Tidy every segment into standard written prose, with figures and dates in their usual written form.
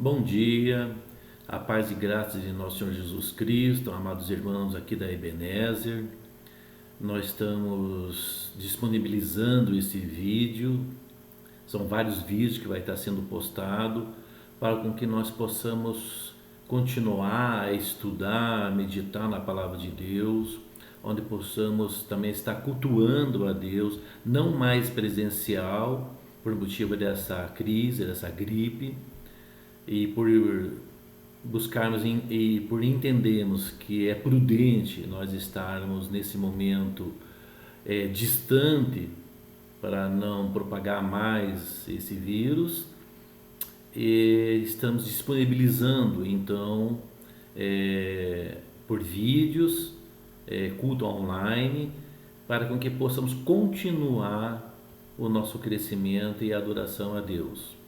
Bom dia, a paz e graça de nosso Senhor Jesus Cristo, amados irmãos aqui da Ebenezer. Nós estamos disponibilizando esse vídeo, são vários vídeos que vai estar sendo postado, para com que nós possamos continuar a estudar, a meditar na Palavra de Deus, onde possamos também estar cultuando a Deus, não mais presencial, por motivo dessa crise, dessa gripe, e por buscarmos e por entendermos que é prudente nós estarmos nesse momento distante para não propagar mais esse vírus, e estamos disponibilizando então por vídeos, culto online, para com que possamos continuar o nosso crescimento e adoração a Deus.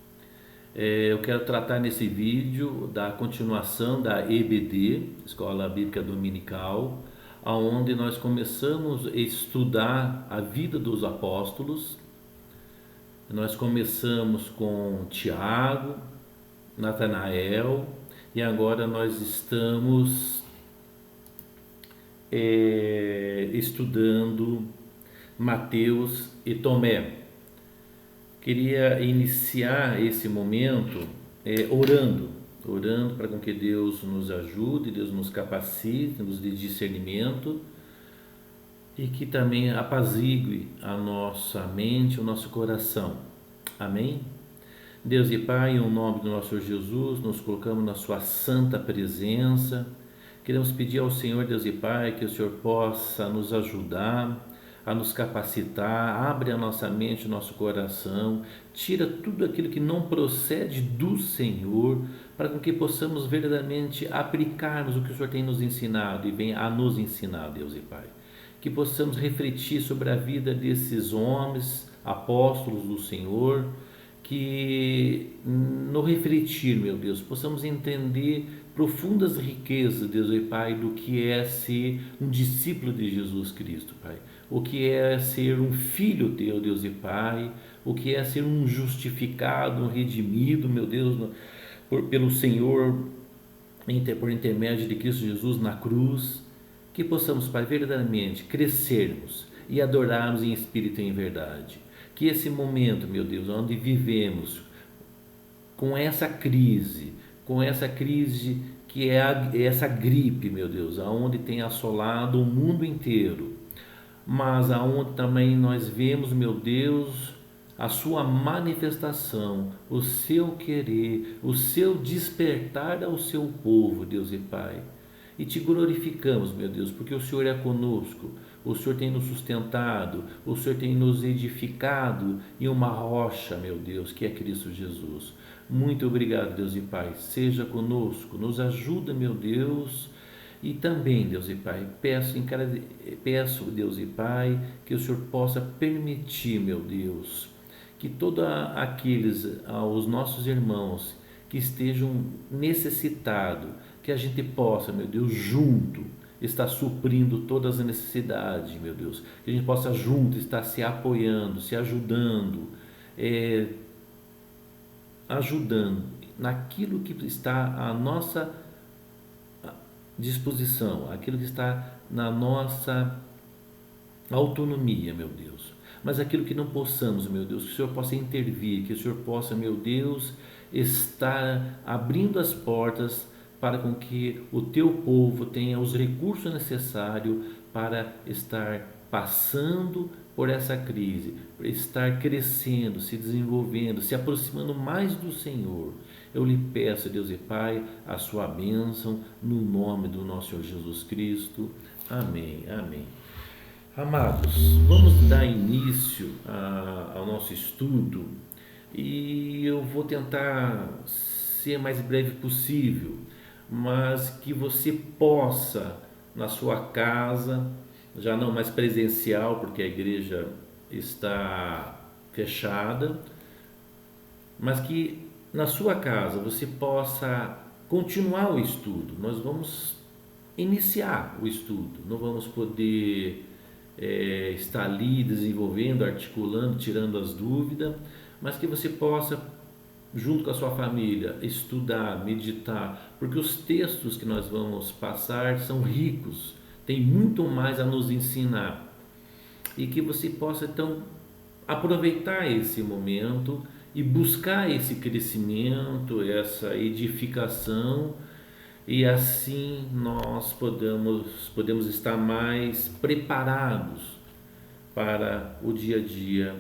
Eu quero tratar nesse vídeo da continuação da EBD, Escola Bíblica Dominical, onde nós começamos a estudar a vida dos apóstolos. Nós começamos com Tiago, Natanael, e agora nós estamos estudando Mateus e Tomé. Queria iniciar esse momento orando para com que Deus nos ajude, Deus nos capacite, nos dê discernimento e que também apazigue a nossa mente, o nosso coração. Amém? Deus e Pai, em nome do nosso Senhor Jesus, nos colocamos na sua santa presença. Queremos pedir ao Senhor, Deus e Pai, que o Senhor possa nos ajudar a nos capacitar, abre a nossa mente, o nosso coração, tira tudo aquilo que não procede do Senhor, para que possamos verdadeiramente aplicarmos o que o Senhor tem nos ensinado e vem a nos ensinar, Deus e Pai. Que possamos refletir sobre a vida desses homens, apóstolos do Senhor, que no refletir, meu Deus, possamos entender profundas riquezas, Deus e Pai, do que é ser um discípulo de Jesus Cristo, Pai. O que é ser um filho teu, Deus e Pai, o que é ser um justificado, um redimido, meu Deus, pelo Senhor, por intermédio de Cristo Jesus na cruz. Que possamos, Pai, verdadeiramente crescermos e adorarmos em espírito e em verdade. Que esse momento, meu Deus, onde vivemos com essa crise que é essa gripe, meu Deus, aonde tem assolado o mundo inteiro, mas aonde também nós vemos, meu Deus, a sua manifestação, o seu querer, o seu despertar ao seu povo, Deus e Pai. E te glorificamos, meu Deus, porque o Senhor é conosco, o Senhor tem nos sustentado, o Senhor tem nos edificado em uma rocha, meu Deus, que é Cristo Jesus. Muito obrigado, Deus e Pai, seja conosco, nos ajuda, meu Deus. E também, Deus e Pai, peço, Deus e Pai, que o Senhor possa permitir, meu Deus, que todos os nossos irmãos que estejam necessitados, que a gente possa, meu Deus, junto, estar suprindo todas as necessidades, meu Deus, que a gente possa junto estar se apoiando, se ajudando, ajudando naquilo que está à nossa disposição, aquilo que está na nossa autonomia, meu Deus. Mas aquilo que não possamos, meu Deus, que o Senhor possa intervir, que o Senhor possa, meu Deus, estar abrindo as portas para com que o teu povo tenha os recursos necessários para estar passando por essa crise, para estar crescendo, se desenvolvendo, se aproximando mais do Senhor. Eu lhe peço, Deus e Pai, a sua bênção no nome do nosso Senhor Jesus Cristo. Amém, amém. Amados, vamos dar início ao nosso estudo e eu vou tentar ser mais breve possível, mas que você possa, na sua casa, já não mais presencial, porque a igreja está fechada, mas que na sua casa você possa continuar o estudo. Nós vamos iniciar o estudo, não vamos poder estar ali desenvolvendo, articulando, tirando as dúvidas, mas que você possa junto com a sua família, estudar, meditar, porque os textos que nós vamos passar são ricos, tem muito mais a nos ensinar, e que você possa então aproveitar esse momento e buscar esse crescimento, essa edificação, e assim nós podemos estar mais preparados para o dia a dia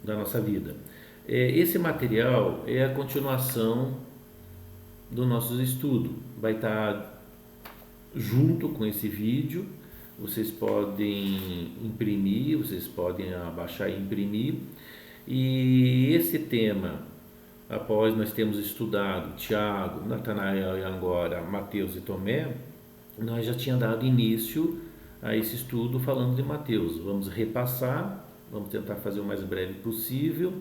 da nossa vida. Esse material é a continuação do nosso estudo, vai estar junto com esse vídeo. Vocês podem imprimir, vocês podem abaixar e imprimir. E esse tema, após nós termos estudado Tiago, Natanael e agora Mateus e Tomé, nós já tínhamos dado início a esse estudo falando de Mateus. Vamos repassar, vamos tentar fazer o mais breve possível,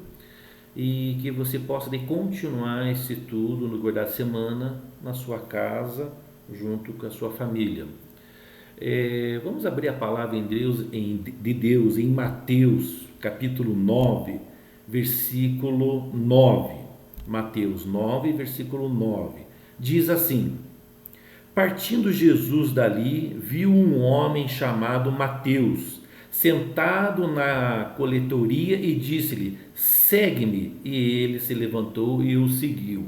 e que você possa continuar esse estudo no guardar semana na sua casa, junto com a sua família. Vamos abrir a palavra de Deus em Mateus capítulo 9, versículo 9. Mateus 9, versículo 9. Diz assim: partindo Jesus dali, viu um homem chamado Mateus, sentado na coletoria, e disse-lhe: segue-me. E ele se levantou e o seguiu.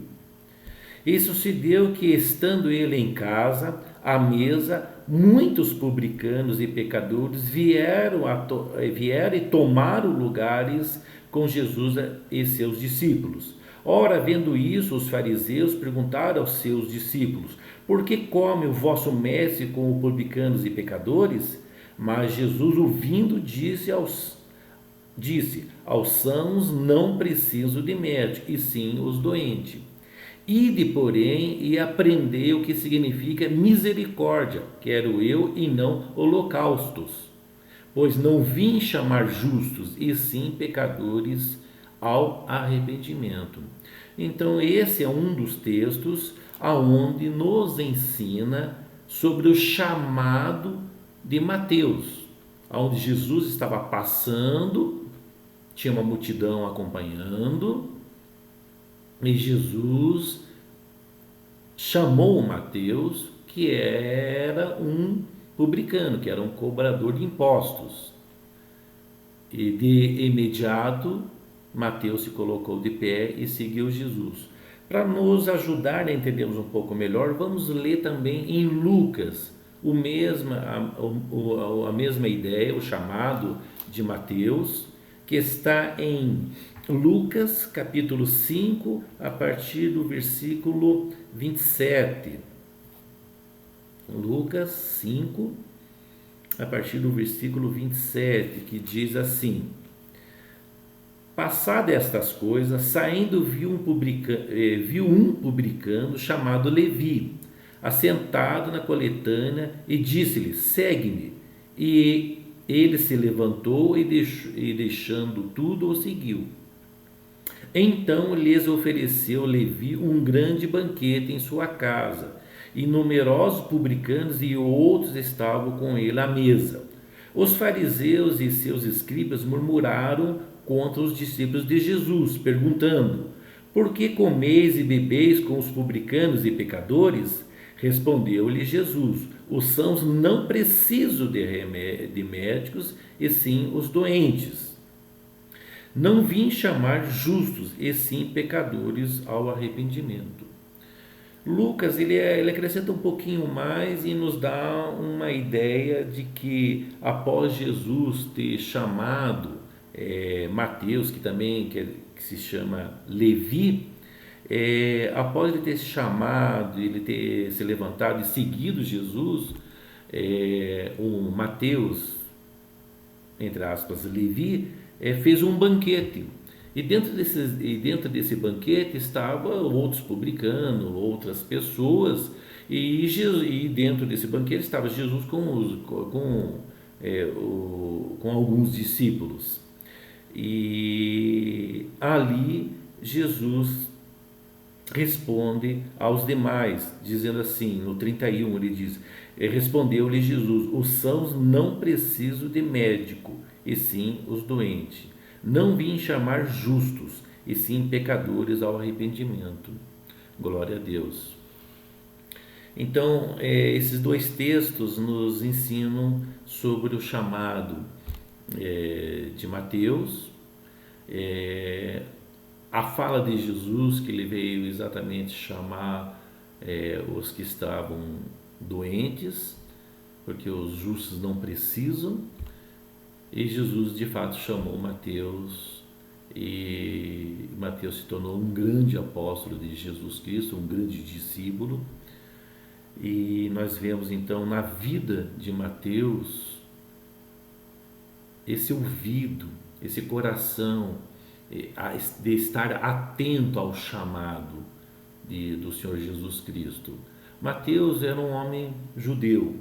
E sucedeu que, estando ele em casa, à mesa, muitos publicanos e pecadores vieram e tomaram lugares com Jesus e seus discípulos. Ora, vendo isso, os fariseus perguntaram aos seus discípulos: por que come o vosso mestre com os publicanos e pecadores? Mas Jesus, ouvindo, disse aos sãos não preciso de médico, e sim os doentes. Ide, porém, e aprendei o que significa misericórdia, quero eu, e não holocaustos. Pois não vim chamar justos, e sim pecadores ao arrependimento. Então, esse é um dos textos aonde nos ensina sobre o chamado de Mateus, onde Jesus estava passando, tinha uma multidão acompanhando, e Jesus chamou Mateus, que era um publicano, que era um cobrador de impostos. E de imediato, Mateus se colocou de pé e seguiu Jesus. Para nos ajudar a entendermos um pouco melhor, vamos ler também em Lucas a mesma ideia, o chamado de Mateus, que está em Lucas capítulo 5, a partir do versículo 27. Lucas 5, a partir do versículo 27, que diz assim: passadas estas coisas, saindo viu um publicano chamado Levi, assentado na coletânea, e disse-lhe: segue-me. E ele se levantou e deixando tudo, o seguiu. Então lhes ofereceu Levi um grande banquete em sua casa, e numerosos publicanos e outros estavam com ele à mesa. Os fariseus e seus escribas murmuraram contra os discípulos de Jesus, perguntando: por que comeis e bebeis com os publicanos e pecadores? Respondeu-lhe Jesus: os sãos não precisam de médicos, e sim os doentes. Não vim chamar justos, e sim pecadores ao arrependimento. Lucas ele acrescenta um pouquinho mais e nos dá uma ideia de que após Jesus ter chamado Mateus, que se chama Levi, após ele ter se chamado, ele ter se levantado e seguido Jesus, o Mateus, entre aspas, Levi, fez um banquete. E dentro desse banquete estavam outros publicanos, outras pessoas, e dentro desse banquete estava Jesus com alguns discípulos. E ali Jesus responde aos demais, dizendo assim, no 31 ele diz: respondeu-lhe Jesus: os sãos não precisam de médico, e sim os doentes. Não vim chamar justos, e sim pecadores ao arrependimento. Glória a Deus. Então, esses dois textos nos ensinam sobre o chamado de Mateus, a fala de Jesus, que ele veio exatamente chamar os que estavam doentes, porque os justos não precisam, e Jesus de fato chamou Mateus, e Mateus se tornou um grande apóstolo de Jesus Cristo, um grande discípulo. E nós vemos então na vida de Mateus esse ouvido, esse coração de estar atento ao chamado do Senhor Jesus Cristo. Mateus era um homem judeu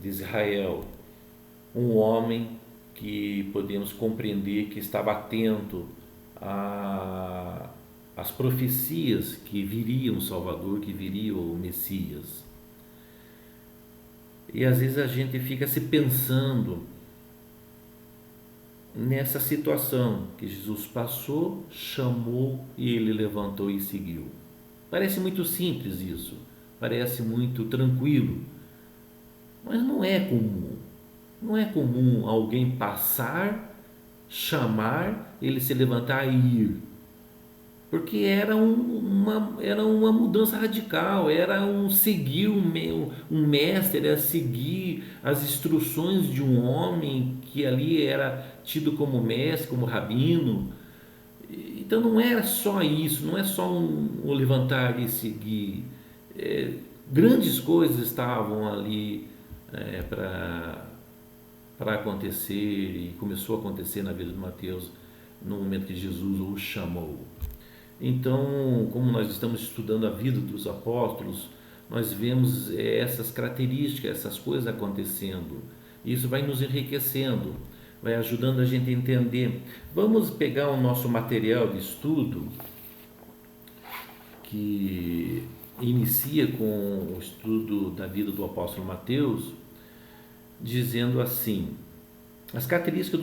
de Israel, um homem que podemos compreender que estava atento às profecias que viria um Salvador, que viria o Messias. E às vezes a gente fica se pensando nessa situação que Jesus passou, chamou e ele levantou e seguiu. Parece muito simples isso, parece muito tranquilo, mas não é comum. Não é comum alguém passar, chamar, ele se levantar e ir. Porque era uma mudança radical, era seguir um mestre, era seguir as instruções de um homem que ali era tido como mestre, como rabino. Então não era só isso, não é só um levantar e seguir. Grandes coisas estavam ali para acontecer, e começou a acontecer na vida de Mateus no momento que Jesus o chamou. Então, como nós estamos estudando a vida dos apóstolos, nós vemos essas características, essas coisas acontecendo. Isso vai nos enriquecendo, vai ajudando a gente a entender. Vamos pegar o nosso material de estudo, que inicia com o estudo da vida do apóstolo Mateus, dizendo assim, as características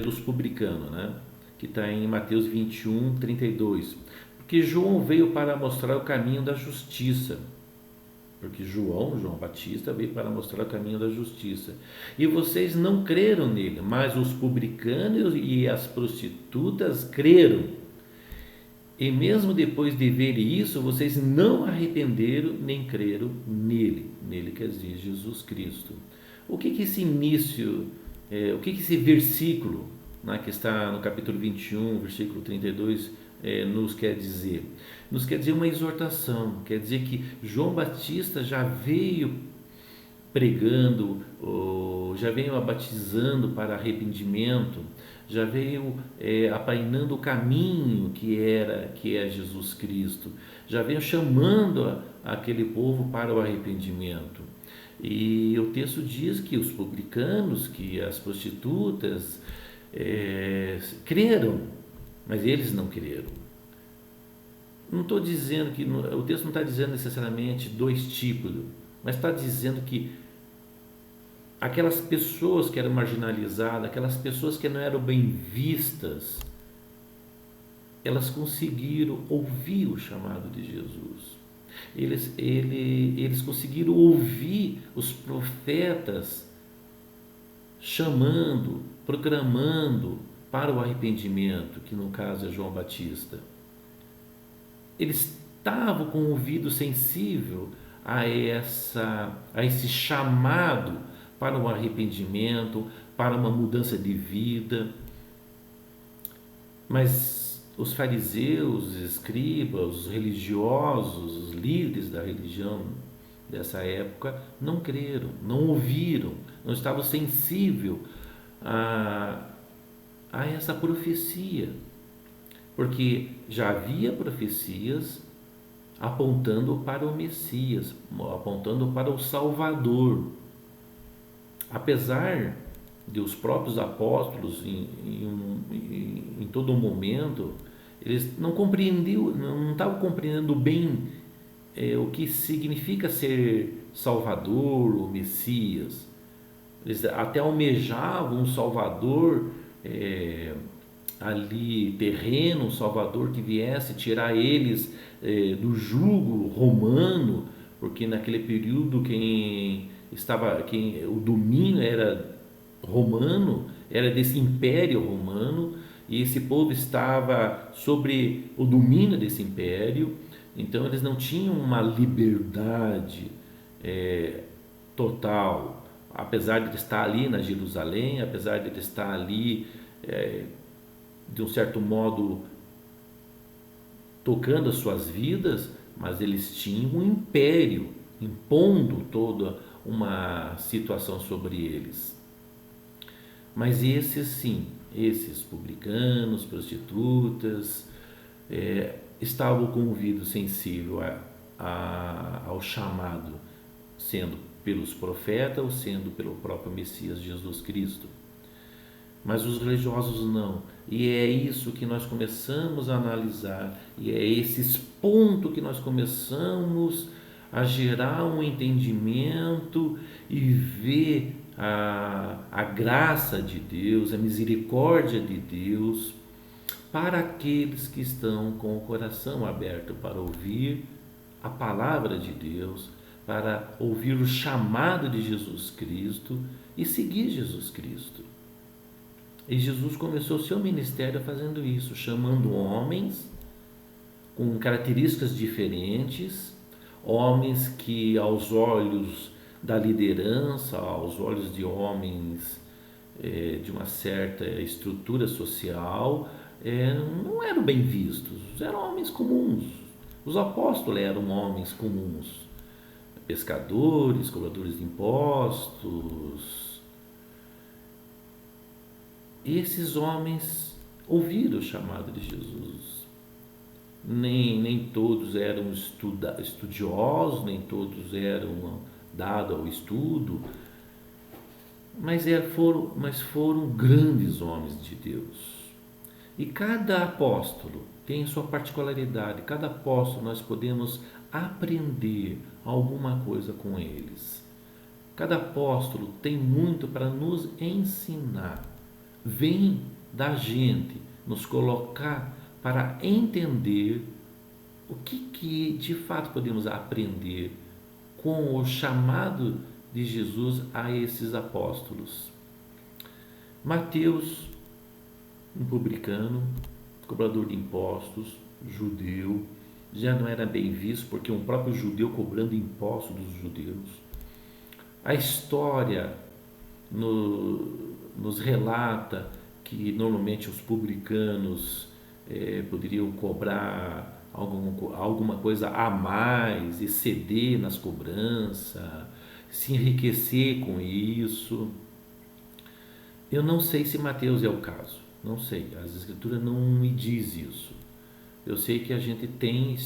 dos publicanos, né? Que está em Mateus 21, 32. Porque João veio para mostrar o caminho da justiça. Porque João Batista, veio para mostrar o caminho da justiça. E vocês não creram nele, mas os publicanos e as prostitutas creram. E mesmo depois de verem isso, vocês não arrependeram nem creram nele. Nele quer dizer Jesus Cristo. O que esse início, o que esse versículo, né, que está no capítulo 21, versículo 32, nos quer dizer? Nos quer dizer uma exortação, quer dizer que João Batista já veio pregando, já veio batizando para arrependimento, já veio apainando o caminho que é Jesus Cristo, já veio chamando aquele povo para o arrependimento. E o texto diz que os publicanos, que as prostitutas creram, mas eles não creram. Não estou dizendo que o texto não está dizendo necessariamente dois tipos, mas está dizendo que aquelas pessoas que eram marginalizadas, aquelas pessoas que não eram bem vistas, elas conseguiram ouvir o chamado de Jesus. Eles conseguiram ouvir os profetas chamando, proclamando para o arrependimento, que no caso é João Batista. Eles estavam com o ouvido sensível a esse chamado para o arrependimento, para uma mudança de vida. Mas os fariseus, os escribas, os religiosos, os líderes da religião dessa época não creram, não ouviram, não estavam sensíveis a essa profecia, porque já havia profecias apontando para o Messias, apontando para o Salvador. Apesar de os próprios apóstolos em todo momento, eles não estavam compreendendo bem o que significa ser Salvador, o Messias. Eles até almejavam um Salvador ali terreno, um Salvador que viesse tirar eles do jugo romano, porque naquele período o domínio era romano, era desse império romano, e esse povo estava sobre o domínio desse império, então eles não tinham uma liberdade total, apesar de ele estar ali na Jerusalém, apesar de ele estar ali de um certo modo tocando as suas vidas, mas eles tinham um império impondo toda uma situação sobre eles. Mas esses sim, esses publicanos, prostitutas, estavam com o ouvido sensível ao chamado, sendo pelos profetas ou sendo pelo próprio Messias Jesus Cristo. Mas os religiosos não. E é isso que nós começamos a analisar, e é esses pontos que nós começamos a gerar um entendimento e ver a graça de Deus, a misericórdia de Deus para aqueles que estão com o coração aberto para ouvir a palavra de Deus, para ouvir o chamado de Jesus Cristo e seguir Jesus Cristo. E Jesus começou o seu ministério fazendo isso, chamando homens com características diferentes, homens que aos olhos da liderança, aos olhos de homens de uma certa estrutura social, não eram bem vistos, eram homens comuns. Os apóstolos eram homens comuns, pescadores, cobradores de impostos. E esses homens ouviram o chamado de Jesus. Nem todos eram estudiosos, nem todos eram dados ao estudo, mas foram grandes homens de Deus. E cada apóstolo tem sua particularidade, cada apóstolo nós podemos aprender alguma coisa com eles. Cada apóstolo tem muito para nos ensinar. Vem da gente nos colocar para entender o que de fato podemos aprender com o chamado de Jesus a esses apóstolos. Mateus, um publicano, cobrador de impostos, judeu, já não era bem visto porque um próprio judeu cobrando impostos dos judeus. A história nos relata que normalmente os publicanos poderiam cobrar alguma coisa a mais, exceder nas cobranças, se enriquecer com isso. Eu não sei se Mateus é o caso, não sei, as escrituras não me diz isso. Eu sei que a gente tem,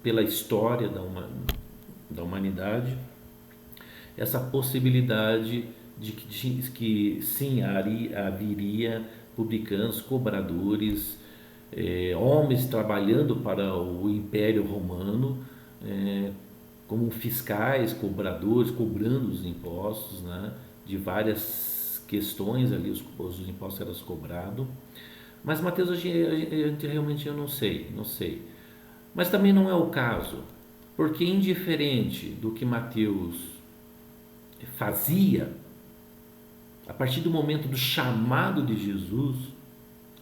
pela história da humanidade, essa possibilidade de que sim, haveria publicanos, cobradores, homens trabalhando para o Império Romano, como fiscais, cobradores, cobrando os impostos, né, de várias questões ali, os impostos eram cobrados. Mas Mateus, a gente realmente eu não sei. Mas também não é o caso, porque indiferente do que Mateus fazia, a partir do momento do chamado de Jesus,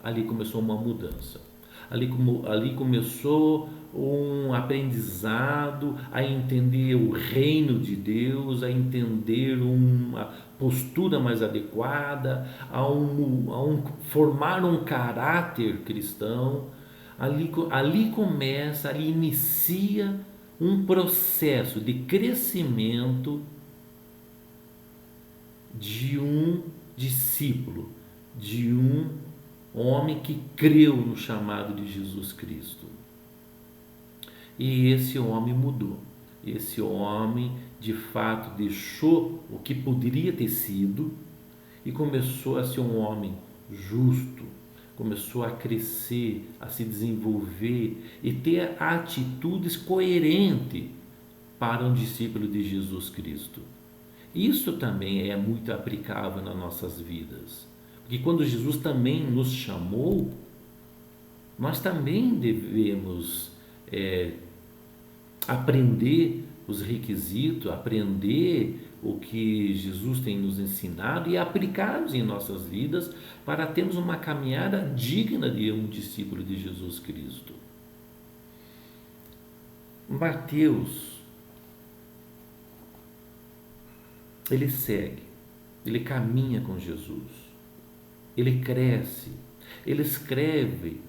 ali começou uma mudança. Ali começou um aprendizado a entender o reino de Deus, a entender uma postura mais adequada, a formar um caráter cristão. Ali inicia um processo de crescimento de um discípulo, de um homem que creu no chamado de Jesus Cristo. E esse homem mudou. Esse homem, de fato, deixou o que poderia ter sido e começou a ser um homem justo, começou a crescer, a se desenvolver e ter atitudes coerentes para um discípulo de Jesus Cristo. Isso também é muito aplicável nas nossas vidas, porque quando Jesus também nos chamou, nós também devemos aprender os requisitos, aprender o que Jesus tem nos ensinado e aplicarmos em nossas vidas para termos uma caminhada digna de um discípulo de Jesus Cristo. Mateus, ele segue, ele caminha com Jesus, ele cresce, ele escreve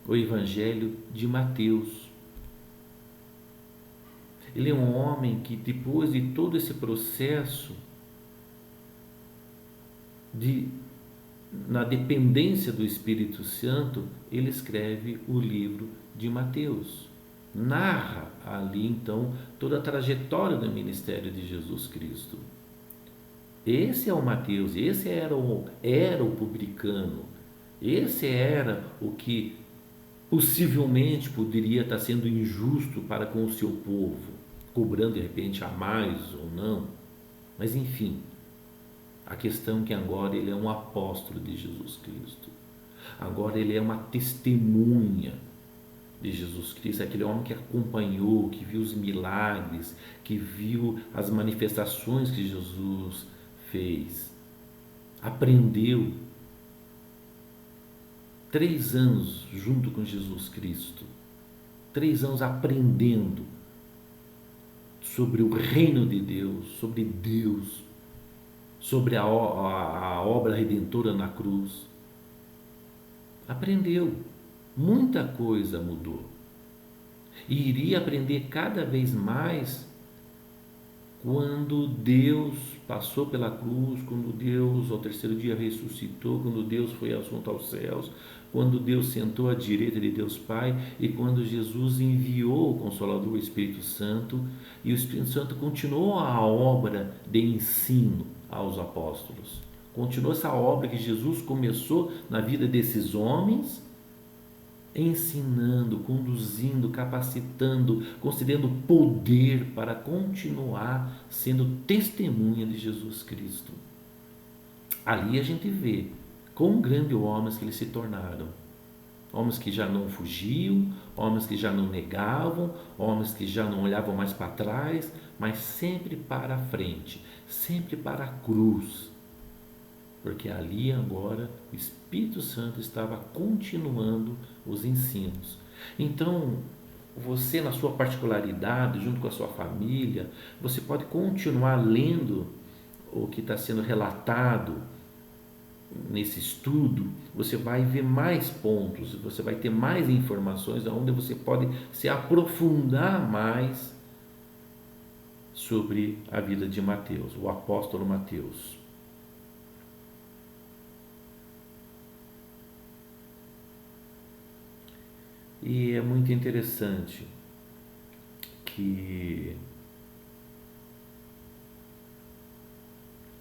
o Evangelho de Mateus. Ele é um homem que, depois de todo esse processo na dependência do Espírito Santo, ele escreve o livro de Mateus. Narra ali, então, toda a trajetória do ministério de Jesus Cristo. Esse é o Mateus, esse era o publicano, esse era o que possivelmente poderia estar sendo injusto para com o seu povo, cobrando de repente a mais ou não, mas enfim, a questão é que agora ele é um apóstolo de Jesus Cristo, agora ele é uma testemunha de Jesus Cristo, aquele homem que acompanhou, que viu os milagres, que viu as manifestações que Jesus fez, aprendeu 3 anos junto com Jesus Cristo, 3 anos aprendendo sobre o reino de Deus, sobre a obra redentora na cruz. Aprendeu, muita coisa mudou, e iria aprender cada vez mais quando Deus passou pela cruz, quando Deus ao 3º dia ressuscitou, quando Deus foi assunto aos céus, quando Deus sentou à direita de Deus Pai e quando Jesus enviou o Consolador, o Espírito Santo, e o Espírito Santo continuou a obra de ensino aos apóstolos. Continuou essa obra que Jesus começou na vida desses homens, ensinando, conduzindo, capacitando, concedendo poder para continuar sendo testemunha de Jesus Cristo. Ali a gente vê quão grandes homens que eles se tornaram. Homens que já não fugiam, homens que já não negavam, homens que já não olhavam mais para trás, mas sempre para a frente, sempre para a cruz. Porque ali agora o Espírito Santo estava continuando os ensinos. Então, você na sua particularidade, junto com a sua família, você pode continuar lendo o que está sendo relatado nesse estudo. Você vai ver mais pontos, você vai ter mais informações onde você pode se aprofundar mais sobre a vida de Mateus, o apóstolo Mateus. E é muito interessante que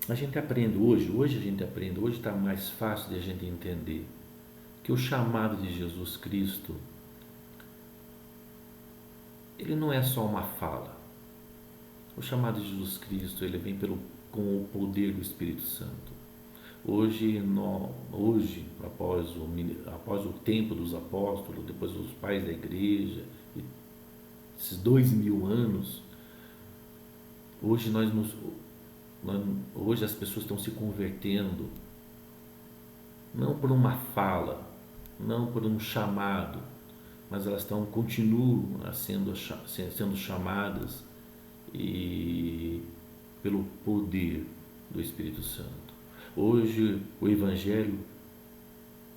a gente aprende hoje está mais fácil de a gente entender que o chamado de Jesus Cristo, ele não é só uma fala. O chamado de Jesus Cristo, ele vem com o poder do Espírito Santo. Hoje, após o tempo dos apóstolos, depois dos pais da igreja, esses 2000 anos, hoje as pessoas estão se convertendo, não por uma fala, não por um chamado, mas elas continuam sendo chamadas e pelo poder do Espírito Santo. Hoje o Evangelho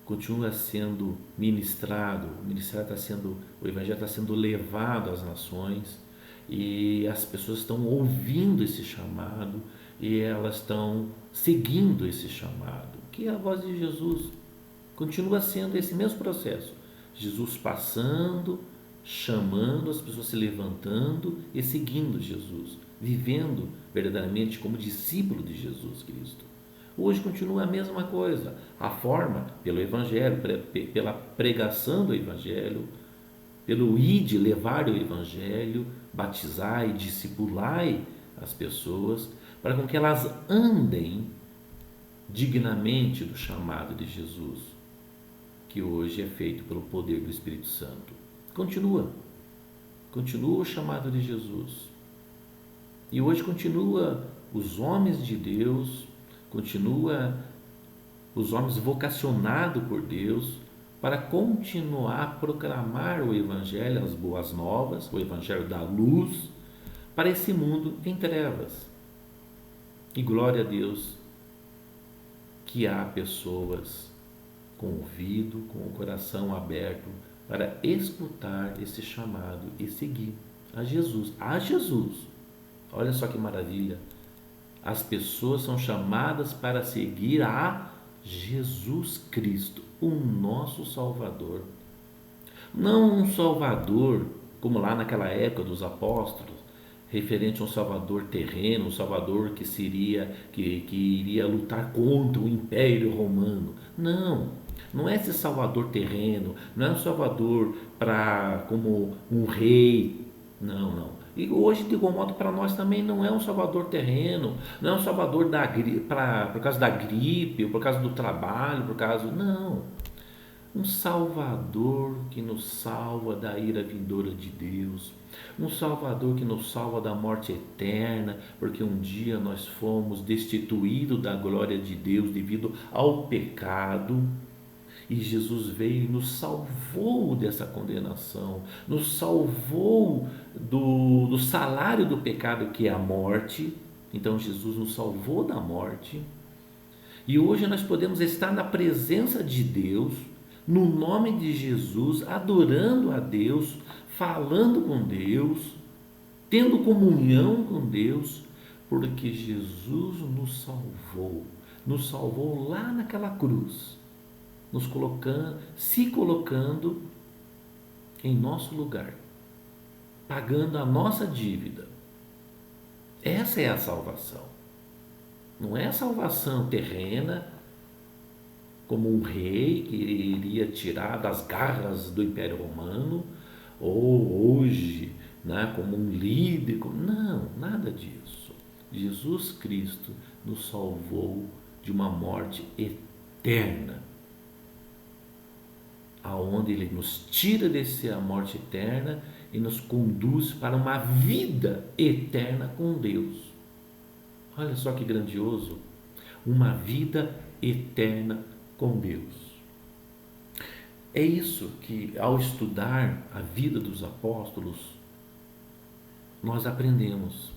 continua sendo ministrado, o Evangelho está sendo levado às nações e as pessoas estão ouvindo esse chamado e elas estão seguindo esse chamado, que é a voz de Jesus. Continua sendo esse mesmo processo, Jesus passando, chamando, as pessoas se levantando e seguindo Jesus, vivendo verdadeiramente como discípulo de Jesus Cristo. Hoje continua a mesma coisa, a forma pelo Evangelho, pela pregação do Evangelho, pelo ide, levar o Evangelho, batizar e discipular as pessoas, para com que elas andem dignamente do chamado de Jesus. que hoje é feito pelo poder do Espírito Santo. Continua o chamado de Jesus. E hoje continua os homens de Deus, continua os homens vocacionados por Deus para continuar a proclamar o Evangelho, as boas novas, o Evangelho da luz, para esse mundo em trevas. E glória a Deus que há pessoas com o ouvido, com o coração aberto para escutar esse chamado e seguir a Jesus. A Jesus. Olha só que maravilha. As pessoas são chamadas para seguir a Jesus Cristo, o nosso Salvador. Não um Salvador como lá naquela época dos apóstolos, referente a um Salvador terreno, um Salvador que iria lutar contra o Império Romano. Não é esse Salvador terreno, não é um Salvador como um rei. Não. E hoje, de igual modo, para nós também não é um Salvador terreno, não é um Salvador por causa da gripe, ou por causa do trabalho, não. Um Salvador que nos salva da ira vindoura de Deus, um Salvador que nos salva da morte eterna, porque um dia nós fomos destituídos da glória de Deus devido ao pecado, e Jesus veio e nos salvou dessa condenação, nos salvou do salário do pecado, que é a morte. Então Jesus nos salvou da morte, e hoje nós podemos estar na presença de Deus, no nome de Jesus, adorando a Deus, falando com Deus, tendo comunhão com Deus, porque Jesus nos salvou lá naquela cruz, se colocando em nosso lugar, pagando a nossa dívida. Essa é a salvação. Não é a salvação terrena, como um rei que iria tirar das garras do Império Romano, ou hoje, como um líder. Não, nada disso. Jesus Cristo nos salvou de uma morte eterna, aonde Ele nos tira dessa morte eterna e nos conduz para uma vida eterna com Deus. Olha só que grandioso, uma vida eterna com Deus. É isso que, ao estudar a vida dos apóstolos, nós aprendemos.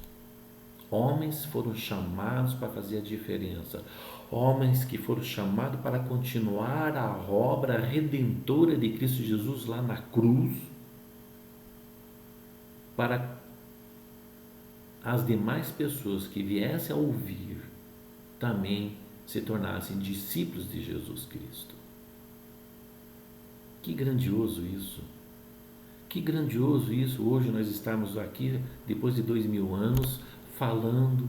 Homens foram chamados para fazer a diferença, homens que foram chamados para continuar a obra redentora de Cristo Jesus lá na cruz, para as demais pessoas que viessem a ouvir também se tornassem discípulos de Jesus Cristo. Que grandioso isso! Que grandioso isso, hoje nós estamos aqui, depois de 2000 anos, falando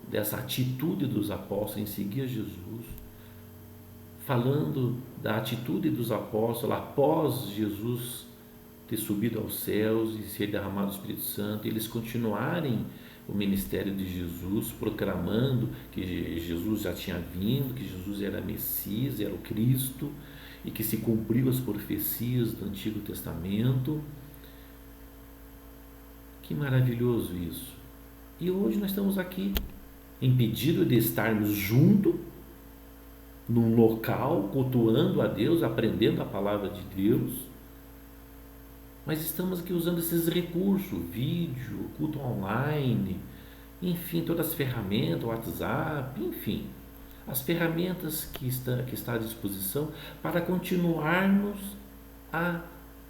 dessa atitude dos apóstolos em seguir Jesus, falando da atitude dos apóstolos após Jesus ter subido aos céus e ser derramado o Espírito Santo, eles continuarem o ministério de Jesus, proclamando que Jesus já tinha vindo, que Jesus era Messias, era o Cristo, e que se cumpriu as profecias do Antigo Testamento. Que maravilhoso isso! E hoje nós estamos aqui, impedidos de estarmos juntos, num local, cultuando a Deus, aprendendo a palavra de Deus, mas estamos aqui usando esses recursos, vídeo, culto online, enfim, todas as ferramentas, WhatsApp, enfim, as ferramentas que está à disposição para continuarmos a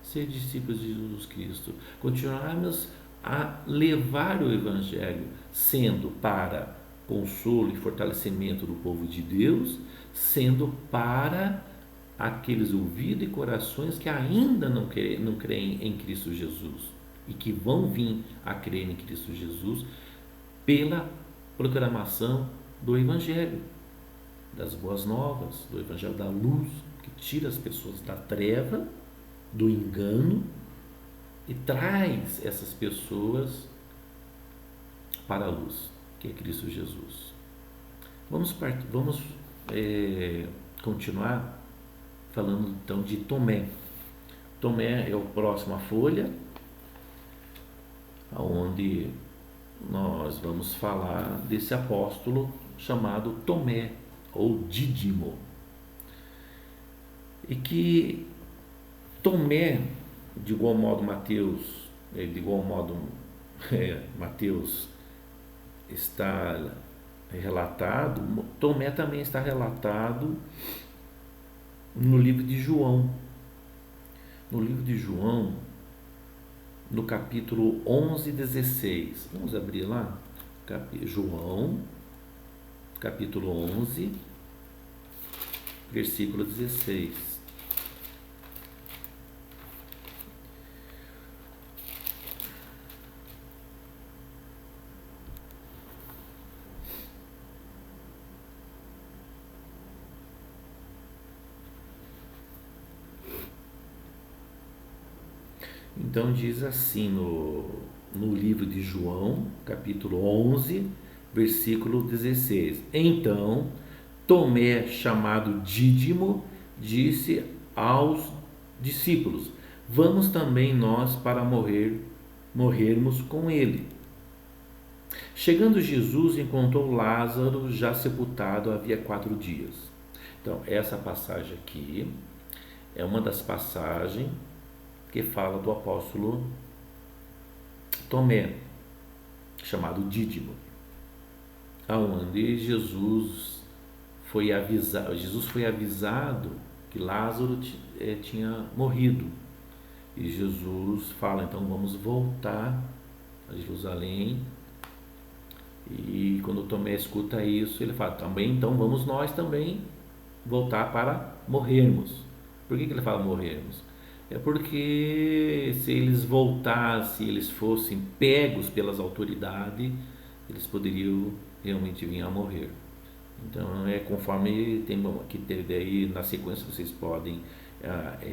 ser discípulos de Jesus Cristo, continuarmos a levar o Evangelho, sendo para consolo e fortalecimento do povo de Deus, sendo para aqueles ouvidos e corações que ainda não creem em Cristo Jesus e que vão vir a crer em Cristo Jesus pela proclamação do Evangelho, das boas novas, do Evangelho da luz, que tira as pessoas da treva, do engano e traz essas pessoas para a luz, que é Cristo Jesus. Vamos continuar falando então de Tomé. Tomé é o próximo à folha, onde nós vamos falar desse apóstolo chamado Tomé, ou Dídimo. E que Tomé, de igual modo Mateus está relatado, Tomé também está relatado no livro de João. No livro de João, no capítulo 11, 16. Vamos abrir lá? João, capítulo 11, versículo 16. Então diz assim no livro de João, capítulo 11, versículo 16. Então Tomé, chamado Dídimo, disse aos discípulos: vamos também nós para morrermos com ele. Chegando Jesus, encontrou Lázaro já sepultado havia 4 dias. Então essa passagem aqui é uma das passagens que fala do apóstolo Tomé, chamado Dídimo, aonde Jesus foi avisado que Lázaro tinha morrido, e Jesus fala: então vamos voltar a Jerusalém. E quando Tomé escuta isso, ele fala: também, então vamos nós também voltar para morrermos. Por que ele fala morrermos? É porque se eles voltassem, eles fossem pegos pelas autoridades, eles poderiam realmente vir a morrer. Então é conforme tem que daí na sequência vocês podem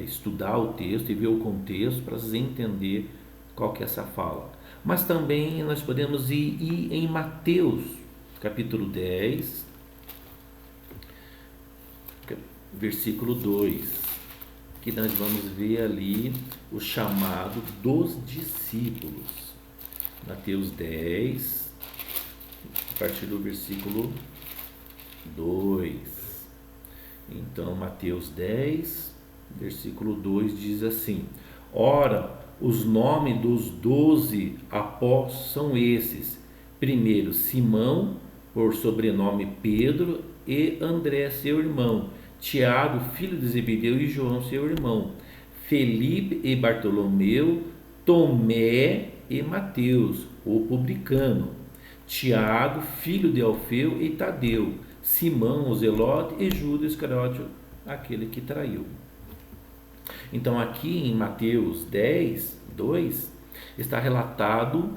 estudar o texto e ver o contexto para vocês entender qual que é essa fala. Mas também nós podemos ir em Mateus capítulo 10, versículo 2. Que nós vamos ver ali o chamado dos discípulos. Mateus 10, a partir do versículo 2. Então, Mateus 10, versículo 2 diz assim: ora, os nomes dos 12 apóstolos são esses. Primeiro, Simão, por sobrenome Pedro, e André, seu irmão, Tiago, filho de Zebedeu, e João, seu irmão, Felipe e Bartolomeu, Tomé e Mateus, o publicano, Tiago, filho de Alfeu, e Tadeu, Simão, o Zelote, e Judas Iscariote, aquele que traiu. Então aqui em Mateus 10, 2, está relatado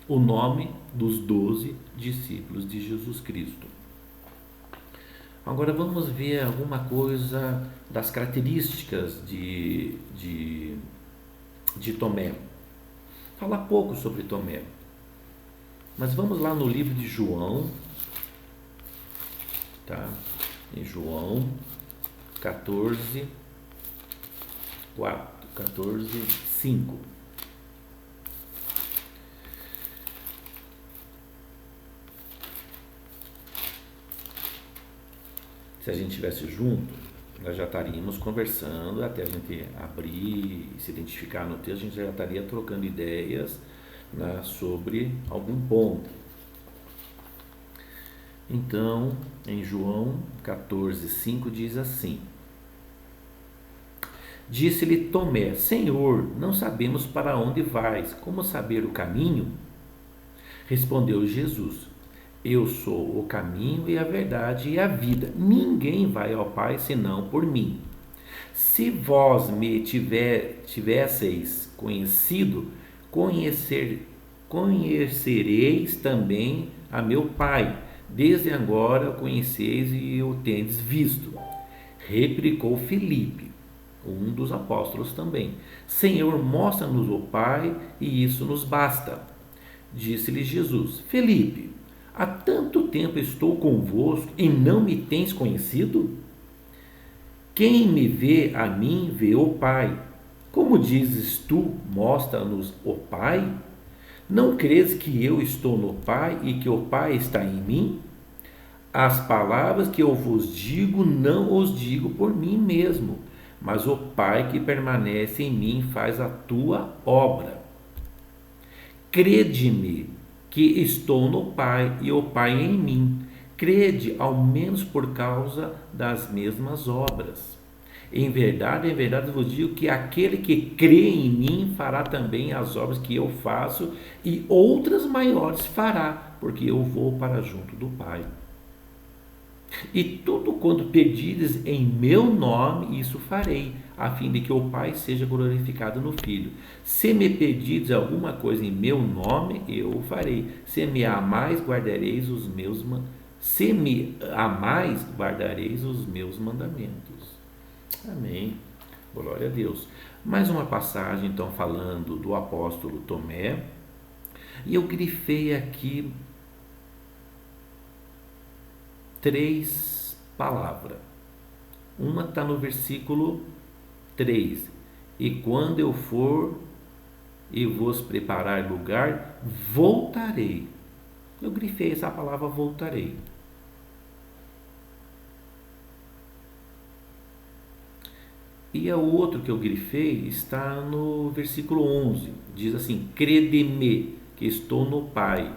o nome dos 12 discípulos de Jesus Cristo. Agora vamos ver alguma coisa das características de Tomé. Fala pouco sobre Tomé, mas vamos lá no livro de João, tá? Em João 14, 5. Se a gente estivesse junto, nós já estaríamos conversando até a gente abrir e se identificar no texto, a gente já estaria trocando ideias, né, sobre algum ponto. Então, em João 14, 5 diz assim: disse-lhe Tomé: Senhor, não sabemos para onde vais, como saber o caminho? Respondeu Jesus: eu sou o caminho e a verdade e a vida. Ninguém vai ao Pai senão por mim. Se vós me tivesseis conhecido, conhecereis também a meu Pai. Desde agora o conheceis e o tendes visto. Replicou Filipe, um dos apóstolos também: Senhor, mostra-nos o Pai, e isso nos basta. Disse-lhe Jesus: Filipe, há tanto tempo estou convosco e não me tens conhecido? Quem me vê a mim, vê o Pai. Como dizes tu, mostra-nos o Pai? Não crês que eu estou no Pai e que o Pai está em mim? As palavras que eu vos digo, não os digo por mim mesmo, mas o Pai que permanece em mim faz a tua obra. Crede-me que estou no Pai e o Pai em mim. Crede, ao menos por causa das mesmas obras. Em verdade vos digo que aquele que crê em mim fará também as obras que eu faço, e outras maiores fará, porque eu vou para junto do Pai. E tudo quanto pedires em meu nome, isso farei, a fim de que o Pai seja glorificado no Filho. Se me pedires alguma coisa em meu nome, eu o farei. Se me amais, guardareis os meus mandamentos. Amém. Glória a Deus. Mais uma passagem, então, falando do apóstolo Tomé. E eu grifei aqui 3 palavras. Uma está no versículo 3. E quando eu for e vos preparar lugar, voltarei. Eu grifei essa palavra voltarei. E o outro que eu grifei está no versículo 11. Diz assim: crede-me que estou no Pai.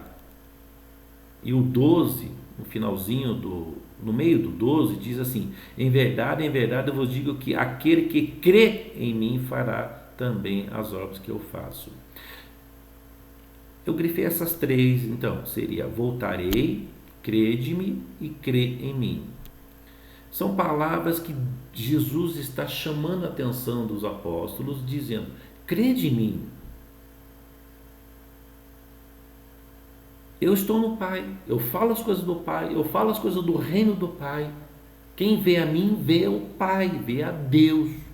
E o 12, no finalzinho no meio do 12, diz assim: em verdade eu vos digo que aquele que crê em mim fará também as obras que eu faço. Eu grifei essas 3, então, seria voltarei, crede-me e crê em mim. São palavras que Jesus está chamando a atenção dos apóstolos, dizendo: crede em mim. Eu estou no Pai, eu falo as coisas do Pai, eu falo as coisas do reino do Pai. Quem vê a mim, vê o Pai, vê a Deus.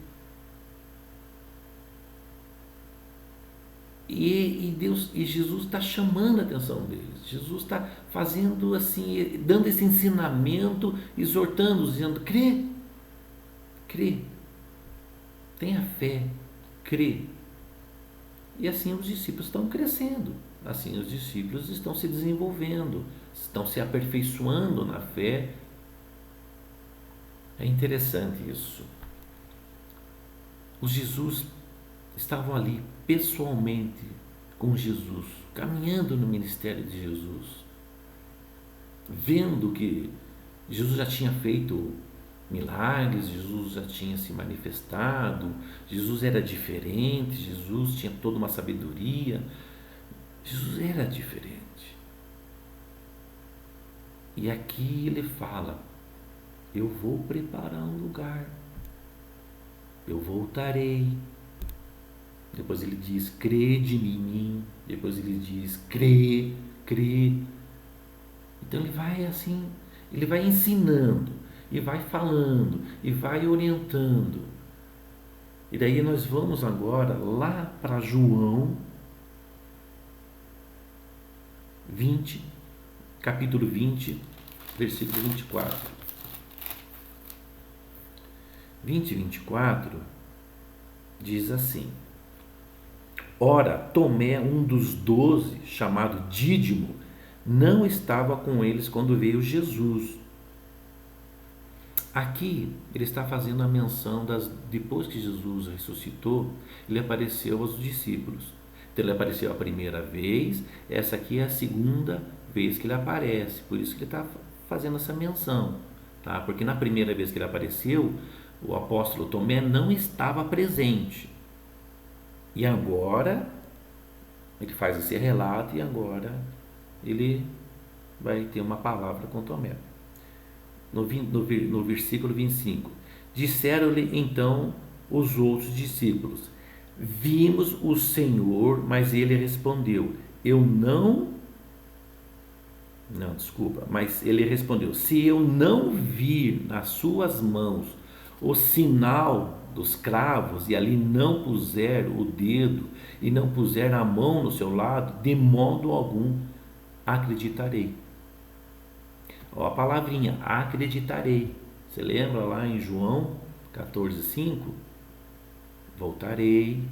E Jesus está chamando a atenção deles. Jesus está fazendo assim, dando esse ensinamento, exortando-os, dizendo: crê, tenha fé, crê. E assim os discípulos estão crescendo, assim os discípulos estão se desenvolvendo, estão se aperfeiçoando na fé. É interessante isso. Os Jesus estavam ali pessoalmente com Jesus, caminhando no ministério de Jesus, vendo que Jesus já tinha feito milagres, Jesus já tinha se manifestado, Jesus era diferente, Jesus tinha toda uma sabedoria, Jesus era diferente. E aqui ele fala: eu vou preparar um lugar, eu voltarei. Depois ele diz: crede em mim. Depois ele diz: crê. Então ele vai assim, ele vai ensinando, e vai falando, e vai orientando. E daí nós vamos agora lá para João 20, capítulo 20, versículo 24. 20 e 24 diz assim: ora, Tomé, um dos 12, chamado Dídimo, não estava com eles quando veio Jesus. Aqui ele está fazendo a menção depois que Jesus ressuscitou, ele apareceu aos discípulos. Então ele apareceu a primeira vez, essa aqui é a segunda vez que ele aparece, por isso que ele está fazendo essa menção, tá? Porque na primeira vez que ele apareceu, o apóstolo Tomé não estava presente. E agora ele faz esse relato, e agora ele vai ter uma palavra com Tomé. No versículo 25: disseram-lhe então os outros discípulos: vimos o Senhor. Mas ele respondeu: mas ele respondeu: se eu não vir nas suas mãos o sinal dos cravos, e ali não puser o dedo, e não puser a mão no seu lado, de modo algum acreditarei. Ó, a palavrinha acreditarei. Você lembra lá em João 14:5, voltarei,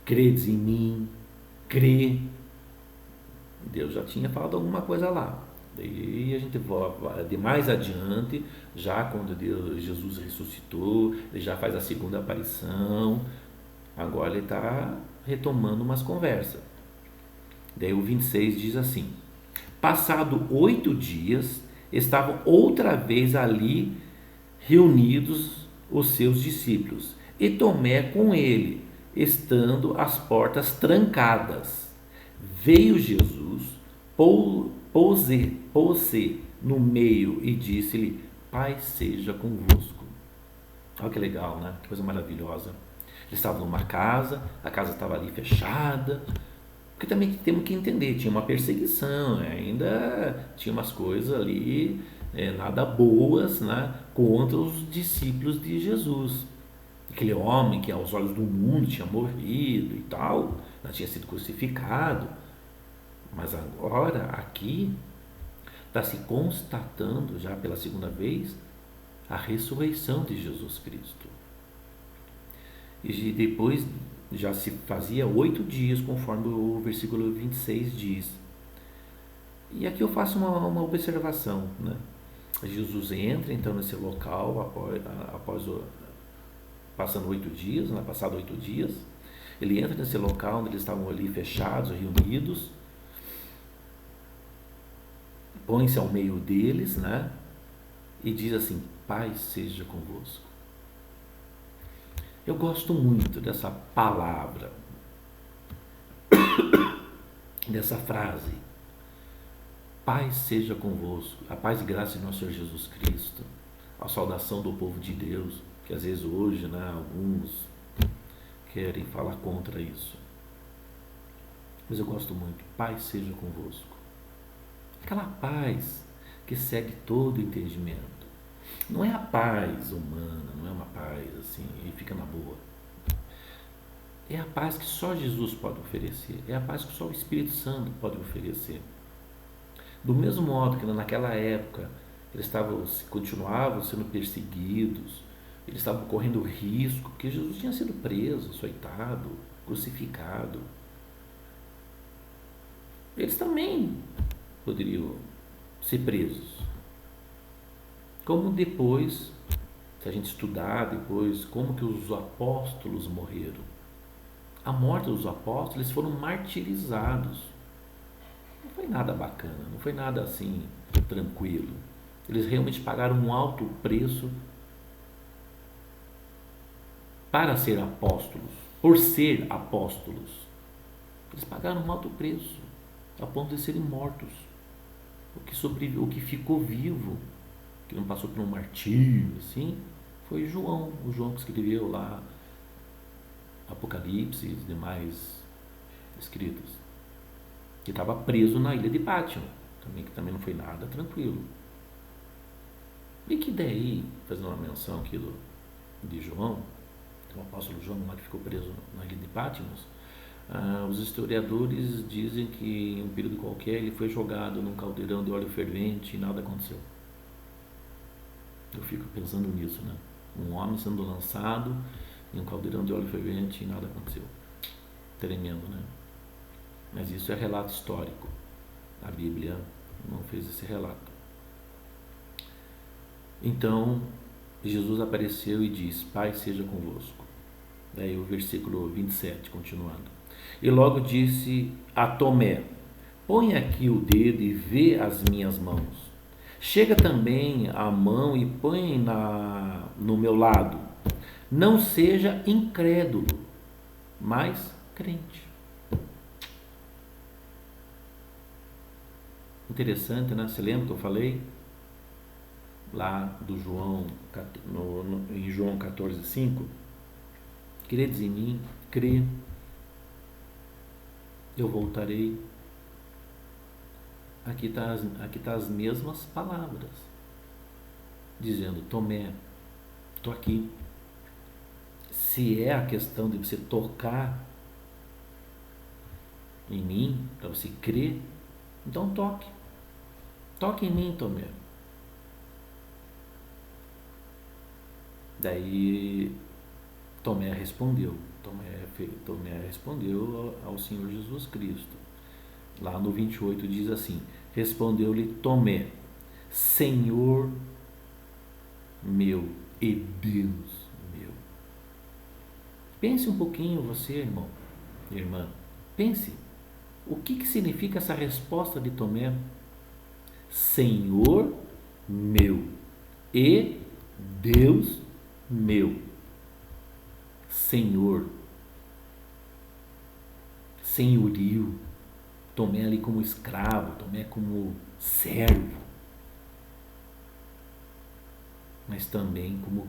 credes em mim, crê. Deus já tinha falado alguma coisa lá. Daí a gente de mais adiante, já quando Jesus ressuscitou, ele já faz a segunda aparição, agora ele está retomando umas conversas. Daí o 26 diz assim: passado 8 dias, estavam outra vez ali reunidos os seus discípulos, e Tomé com ele, estando as portas trancadas. Veio Jesus, pôs-se no meio e disse-lhe: Pai seja convosco. Olha que legal, né? Que coisa maravilhosa. Eles estavam numa casa, a casa estava ali fechada, porque também temos que entender, tinha uma perseguição, ainda tinha umas coisas ali, nada boas, né, contra os discípulos de Jesus. Aquele homem que aos olhos do mundo tinha morrido e tal, tinha sido crucificado, mas agora aqui está se constatando já pela segunda vez a ressurreição de Jesus Cristo. E depois já se fazia 8 dias, conforme o versículo 26 diz. E aqui eu faço uma observação, né? Jesus entra então nesse local após passando 8 dias, né? Passado 8 dias, ele entra nesse local onde eles estavam ali fechados, reunidos, põe-se ao meio deles, né? E diz assim: Pai seja convosco. Eu gosto muito dessa palavra, dessa frase. Paz seja convosco. A paz e graça de nosso Senhor Jesus Cristo. A saudação do povo de Deus, que às vezes hoje, né, alguns querem falar contra isso. Mas eu gosto muito. Paz seja convosco. Aquela paz que segue todo o entendimento. Não é a paz humana, não é uma paz assim e fica na boa. É a paz que só Jesus pode oferecer. É a paz que só o Espírito Santo pode oferecer. Do mesmo modo que naquela época eles continuavam sendo perseguidos, eles estavam correndo risco, porque Jesus tinha sido preso, açoitado, crucificado. Eles também poderiam ser presos. Como depois, se a gente estudar depois, como que os apóstolos morreram. A morte dos apóstolos, eles foram martirizados. Não foi nada bacana, não foi nada assim tranquilo. Eles realmente pagaram um alto preço para ser apóstolos, por ser apóstolos. Eles pagaram um alto preço, a ponto de serem mortos. O que ficou vivo, que não passou por um martírio, assim, foi João. O João que escreveu lá Apocalipse e os demais escritos, que estava preso na ilha de Pátimo, que também não foi nada tranquilo. E que daí, fazendo uma menção aqui de João, o apóstolo João lá que ficou preso na ilha de Patmos, os historiadores dizem que em um período qualquer ele foi jogado num caldeirão de óleo fervente e nada aconteceu. Eu fico pensando nisso, né? Um homem sendo lançado em um caldeirão de óleo fervente e nada aconteceu. Tremendo, né? Mas isso é relato histórico. A Bíblia não fez esse relato. Então, Jesus apareceu e diz: Pai seja convosco. Daí o versículo 27, continuando. E logo disse a Tomé: Põe aqui o dedo e vê as minhas mãos. Chega também a mão e põe no meu lado. Não seja incrédulo, mas crente. Interessante, né? Você lembra que eu falei lá do João, em João 14:5? Credes em mim, crê, eu voltarei. Aqui tá as mesmas palavras, dizendo: Tomé, estou aqui. Se é a questão de você tocar em mim, para você crer, então toque. Toque em mim, Tomé. Daí Tomé respondeu. Tomé respondeu ao Senhor Jesus Cristo. Lá no 28 diz assim: respondeu-lhe Tomé, Senhor meu e Deus meu. Pense um pouquinho você, irmão, irmã. Pense. O que significa essa resposta de Tomé? Senhor meu e Deus meu. Senhor, senhorio, Tomé ali como escravo, Tomé como servo, mas também como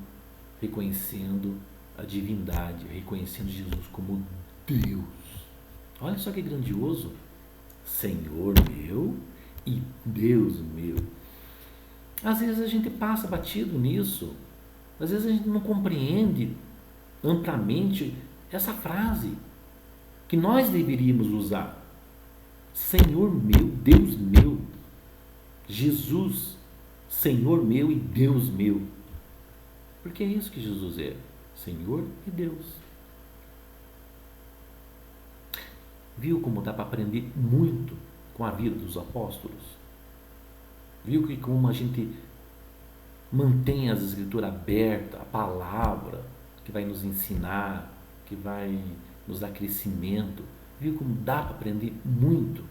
reconhecendo a divindade, reconhecendo Jesus como Deus. Olha só que grandioso, Senhor meu e Deus meu. Às vezes a gente passa batido nisso, às vezes a gente não compreende amplamente essa frase que nós deveríamos usar. Senhor meu, Deus meu, Jesus, Senhor meu e Deus meu. Porque é isso que Jesus é, Senhor e Deus. Viu como dá para aprender muito com a vida dos apóstolos? Viu que como a gente mantém as escrituras abertas, a palavra que vai nos ensinar, que vai nos dar crescimento. Viu como dá para aprender muito?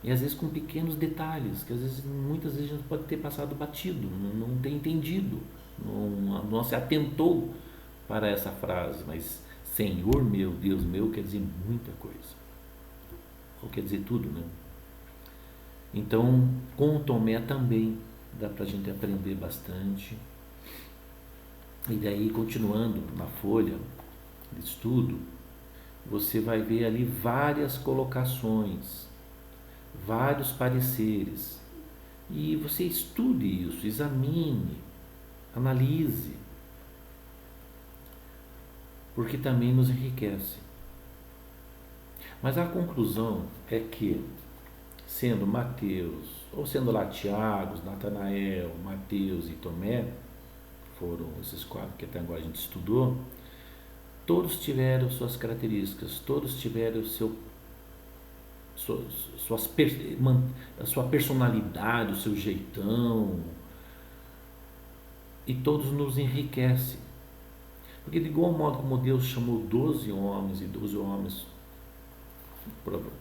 E às vezes com pequenos detalhes, que às vezes, muitas vezes a gente pode ter passado batido, não tem entendido, não se atentou para essa frase, mas Senhor meu, Deus meu, quer dizer muita coisa. Ou quer dizer tudo, né? Então, com o Tomé também dá para a gente aprender bastante. E daí, continuando na folha de estudo, você vai ver ali várias colocações, vários pareceres. E você estude isso, examine, analise, porque também nos enriquece. Mas a conclusão é que, sendo Mateus, ou sendo lá Tiago, Natanael, Mateus e Tomé, foram esses quatro que até agora a gente estudou, todos tiveram suas características, todos tiveram a sua personalidade, o seu jeitão, e todos nos enriquecem. Porque de igual modo como Deus chamou 12 homens, e 12 homens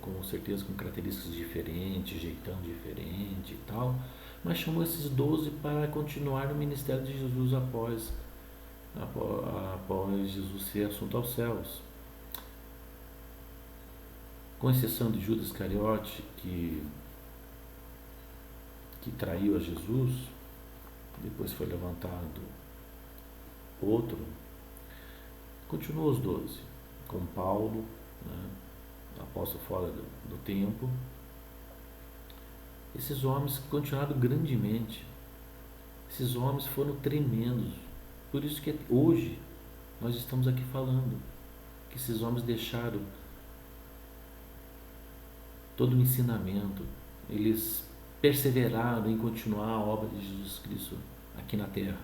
com certeza com características diferentes, jeitão diferente e tal, mas chamou esses 12 para continuar no ministério de Jesus após Jesus ser assunto aos céus. Com exceção de Judas Iscariote, que traiu a Jesus, depois foi levantado outro, continuou os 12, com Paulo, né, apóstolo fora do tempo. Esses homens continuaram grandemente, esses homens foram tremendos, por isso que hoje nós estamos aqui falando, que esses homens deixaram todo o ensinamento, eles perseveraram em continuar a obra de Jesus Cristo aqui na terra.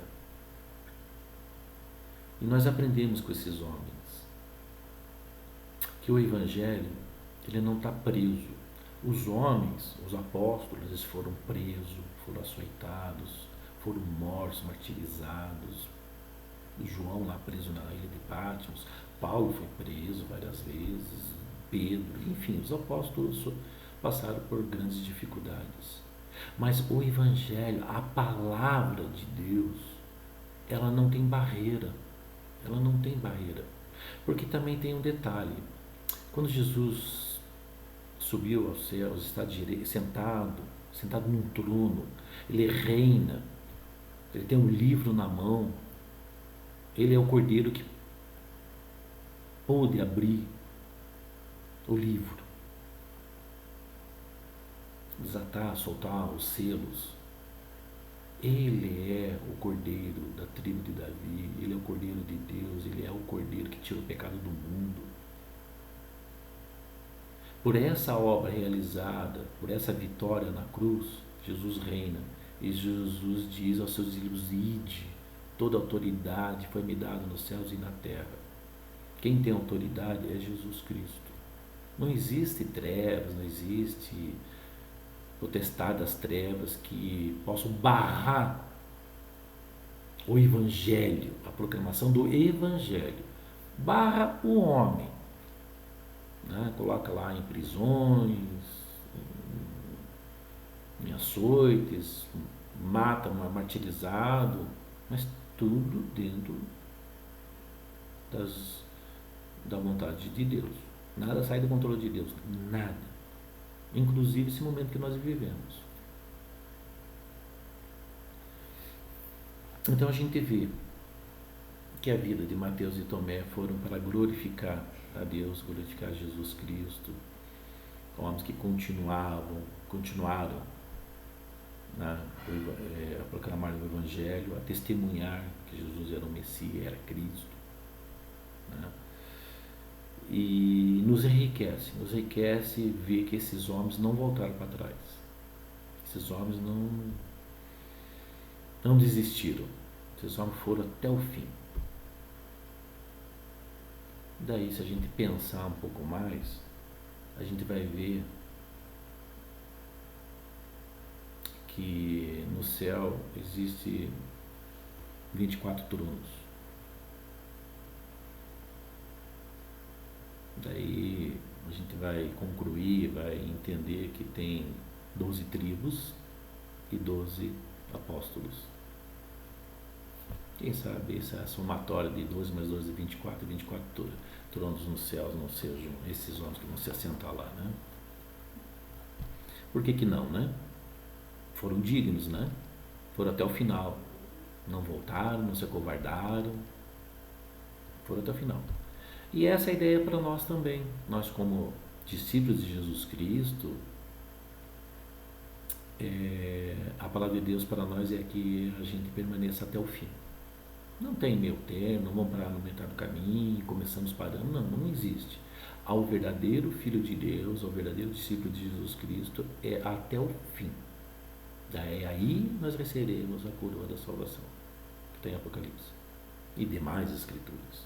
E nós aprendemos com esses homens que o Evangelho ele não está preso. Os homens, os apóstolos, eles foram presos, foram açoitados, foram mortos, martirizados. João lá preso na ilha de Patmos, Paulo foi preso várias vezes, Pedro, enfim, os apóstolos passaram por grandes dificuldades. Mas o Evangelho, a palavra de Deus, ela não tem barreira. Ela não tem barreira. Porque também tem um detalhe. Quando Jesus subiu aos céus, está sentado num trono, ele reina, ele tem um livro na mão, ele é o cordeiro que pôde abrir o livro, desatar, soltar os selos. Ele é o cordeiro da tribo de Davi, ele é o cordeiro de Deus, ele é o cordeiro que tira o pecado do mundo. Por essa obra realizada, por essa vitória na cruz, Jesus reina. E Jesus diz aos seus discípulos: ide, Toda autoridade foi me dada nos céus e na terra. Quem tem autoridade é Jesus Cristo. Não existe trevas, não existe potestade das trevas que possam barrar o Evangelho, a proclamação do Evangelho. Barra o homem, né? Coloca lá em prisões, em açoites, mata, martirizado, mas tudo dentro da vontade de Deus. Nada sai do controle de Deus, nada. Inclusive esse momento que nós vivemos. Então a gente vê que a vida de Mateus e Tomé foram para glorificar a Deus, glorificar Jesus Cristo, homens que continuaram a proclamar o Evangelho, a testemunhar que Jesus era o Messias, era Cristo, né? E nos enriquece ver que esses homens não voltaram para trás, esses homens não desistiram, esses homens foram até o fim. Daí, se a gente pensar um pouco mais, a gente vai ver que no céu existe 24 tronos. Daí a gente vai concluir, vai entender que tem 12 tribos e 12 apóstolos. Quem sabe essa somatória de 12 mais 12, 24 tronos nos céus não sejam esses homens que vão se assentar lá, né? Por que não, né? Foram dignos, né? Foram até o final. Não voltaram, não se acovardaram. Foram até o final. E essa é a ideia para nós também. Nós, como discípulos de Jesus Cristo, a palavra de Deus para nós é que a gente permaneça até o fim. Não tem meio termo, não vamos parar no metade do caminho, começamos parando. Não existe. Ao verdadeiro Filho de Deus, ao verdadeiro discípulo de Jesus Cristo, é até o fim. Daí aí nós receberemos a coroa da salvação, que tem Apocalipse e demais escrituras.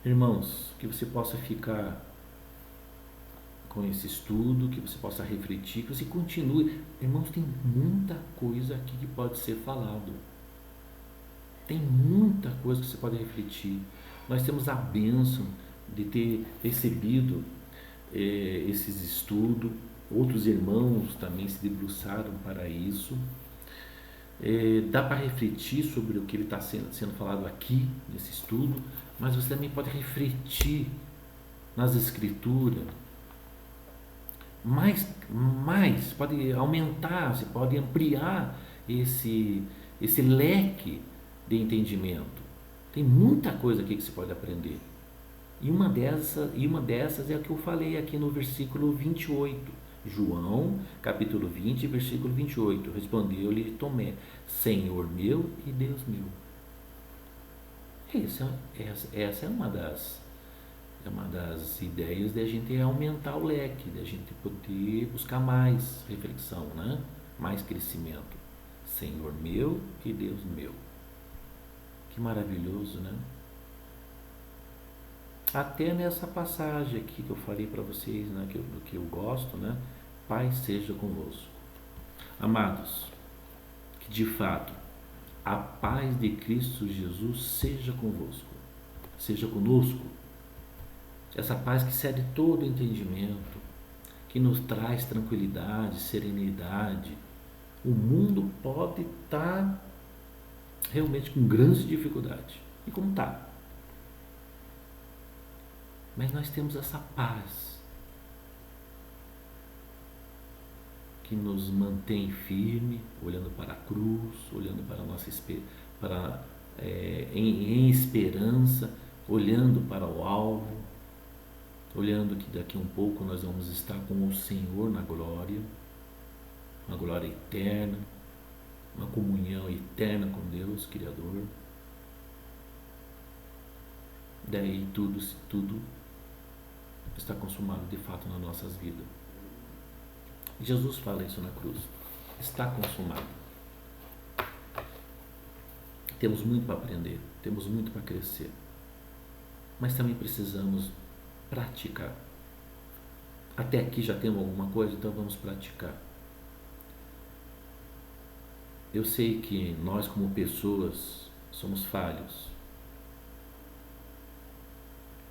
Irmãos, que você possa ficar com esse estudo, que você possa refletir, que você continue. Irmãos, tem muita coisa aqui que pode ser falado. Tem muita coisa que você pode refletir. Nós temos a bênção de ter recebido esses estudos. Outros irmãos também se debruçaram para isso. Dá para refletir sobre o que ele está sendo falado aqui, nesse estudo, mas você também pode refletir nas Escrituras. Mais pode aumentar, você pode ampliar esse leque de entendimento. Tem muita coisa aqui que você pode aprender. E uma dessas é a que eu falei aqui no versículo 28. João, capítulo 20, versículo 28. Respondeu-lhe Tomé: Senhor meu e Deus meu. Essa é uma das ideias de a gente aumentar o leque, de a gente poder buscar mais reflexão, né? Mais crescimento. Senhor meu e Deus meu. Que maravilhoso, né? Até nessa passagem aqui que eu falei para vocês, né, do que eu gosto, né? Pai seja convosco. Amados, que de fato a paz de Cristo Jesus seja convosco, seja conosco. Essa paz que excede todo entendimento, que nos traz tranquilidade, serenidade. O mundo pode estar realmente com grandes dificuldades, e como está. Mas nós temos essa paz que nos mantém firme, olhando para a cruz, olhando para a nossa em esperança, olhando para o alvo, olhando que daqui a um pouco nós vamos estar com o Senhor na glória, uma glória eterna, uma comunhão eterna com Deus, Criador. Daí tudo está consumado de fato nas nossas vidas. Jesus fala isso na cruz. Está consumado. Temos muito para aprender, temos muito para crescer, mas também precisamos praticar. Até aqui já temos alguma coisa, então vamos praticar. Eu sei que nós, como pessoas, somos falhos.